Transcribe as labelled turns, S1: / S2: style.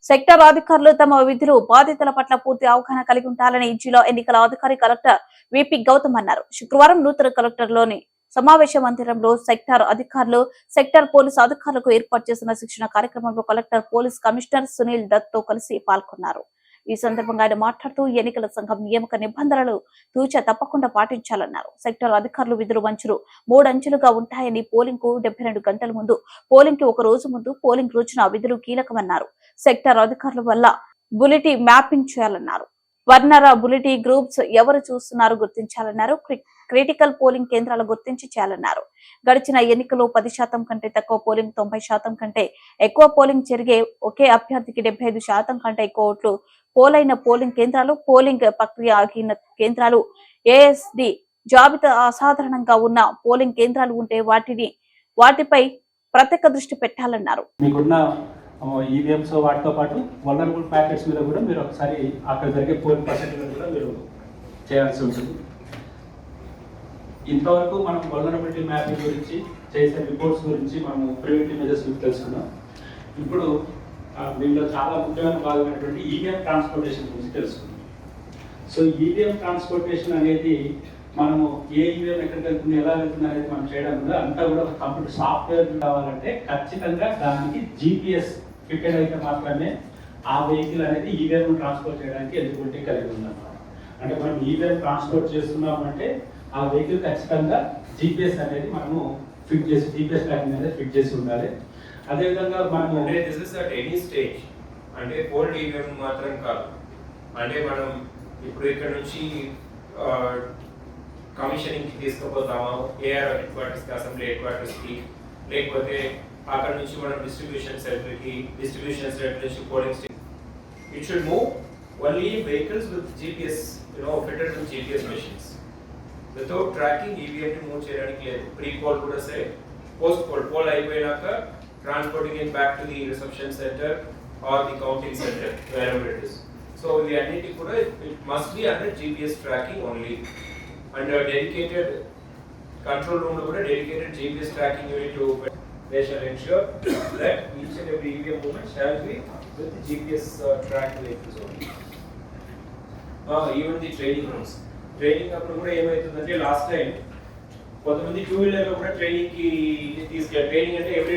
S1: Sector అధికారులు తమ విధులు బాధ్యతల పట్ల పూర్తి అవగాహన కలిగి ఉండాలని జిల్లా ఎన్నికల అధికారి కలెక్టర్ విపి గౌతమ్ అన్నారు. శుక్రవారం నూతన కలెక్టర్లోని సమావేశ మందిరంలో సెక్టార్ అధికారులు, సెక్టార్ పోలీసు అధికారులకు ఏర్పాటు చేసిన శిక్షణ కార్యక్రమంలో collector, police commissioner Sunil Dutt తో కలిసి పాల్గొన్నారు. ఈ సందర్భంగా ఆయన మాట్లాడుతూ ఎన్నికల సంఘం నియామక నిబంధనలు తూచా తప్పకుండా పాటించాలన్నారు. సెక్టార్ అధికారులు విధులు మంచులు 3 అంచెలుగా ఉంటాయని, పోలింగ్ కు 72 గంటల ముందు, పోలింగ్ కి 1 రోజు ముందు, పోలింగ్ రోజున విధులు కీలకమన్నారు. సెక్టార్ అధికారుల వల్ల బులెటి మ్యాపింగ్ చేయాలన్నారు. వర్ణర బులెటి గ్రూప్స్ ఎవరు చూస్తున్నారు గుర్తించాలన్నారు. క్రిటికల్ పోలింగ్ కేంద్రాలు గుర్తించి చేయాలన్నారు. గడిచిన ఎన్నికల్లో 10% కంటే తక్కువ పోలింగ్, 90% కంటే ఎక్కువ పోలింగ్ జరిగే ఒకే అభ్యర్థికి 75% కంటే ఎక్కువ ఓట్లు పోలైన పోలింగ్ కేంద్రాలు, పోలింగ్ ప్రక్రియ ఆగిన కేంద్రాలు, ఏఎస్డి జాబితా అసాధారణంగా ఉన్న పోలింగ్ కేంద్రాలు ఉంటే వాటిపై ప్రత్యేక దృష్టి పెట్టాలన్నారు.
S2: ఈవీఎంస్ వాటితో పాటు వల్నరబుల్ ప్యాకెట్స్ మీద కూడా మీరు ఒకసారి అక్కడ జరిగే పోలింగ్ పర్సెంటేజ్ కూడా మీరు చేయాల్సి ఉంటుంది. ఇంతవరకు మనం వల్నరబిలిటీ మ్యాపింగ్ గురించి చేసే రిపోర్ట్స్ గురించి మనము ప్రివెంటివ్ మెజర్స్ తెలుసుకున్నాం. ఇప్పుడు దీనిలో చాలా ముఖ్యమైన భాగమైనటువంటి ఈవీఎం ట్రాన్స్పోర్టేషన్ గురించి తెలుసుకున్నాం. సో ఈవీఎం ట్రాన్స్పోర్టేషన్ అనేది మనము ఏ ఈవీఎం ఎక్కడికి వెళ్తుంది, ఎలా వెళ్తుంది అనేది మనం చేయడం కూడా అంతా కూడా ఒక కంప్యూటర్ సాఫ్ట్వేర్ కావాలంటే ఖచ్చితంగా దానికి జీపీఎస్ ఫిట్టెడ్ అయితే మాత్రమే ఆ వెహికల్ అనేది ఈవీఎం ట్రాన్స్పోర్ట్ చేయడానికి ఎలిజిబిలిటీ కలిగి ఉందన్నమాట. అంటే మనం ఈవీఎం ట్రాన్స్పోర్ట్ చేస్తున్నామంటే ఆ వెహికల్ ఖచ్చితంగా జీపీఎస్ అనేది మనము ఫిట్ చేసి, జీపీఎస్ ట్రాకింగ్ అనేది ఫిట్ చేసి ఉండాలి. అదేవిధంగా మనము
S3: this is at any stage, అంటే ఓల్డ్ ఈవీఎం మాత్రం కాదు. అంటే మనం ఇప్పుడు ఇక్కడ నుంచి కమిషనింగ్ కి తీసుకుపోతామా, ఏఆర్ హెడ్ క్వార్టర్స్ కి, అసెంబ్లీ హెడ్ క్వార్టర్స్ కి, లేకపోతే అక్కడ నుంచి మనం డిస్ట్రిబ్యూషన్ సెంటర్ కి, డిస్ట్రిబ్యూషన్ సెంటర్ నుంచి polling station. It should move only vehicles with GPS, fitted with GPS machines. Without tracking EVM ని మూవ్ చేయడానికి లేదు. ప్రీ పోల్ కూడా సరే, పోస్ట్ పోల్ అయిపోయినాక transporting it back to the reception centre or the counting centre, wherever it is. So the identity కూడా it must be under GPS tracking only. Under dedicated control room lo kuda dedicated GPS tracking unit to they shall ensure that each and every EVM movement shall be with the GPS tracked vehicles only. Even the training rooms, training appudu kuda emaitundante last time కొంతమంది 2 wheeler లో కూడా training కి తీసుకెళ్ళి, training అంటే every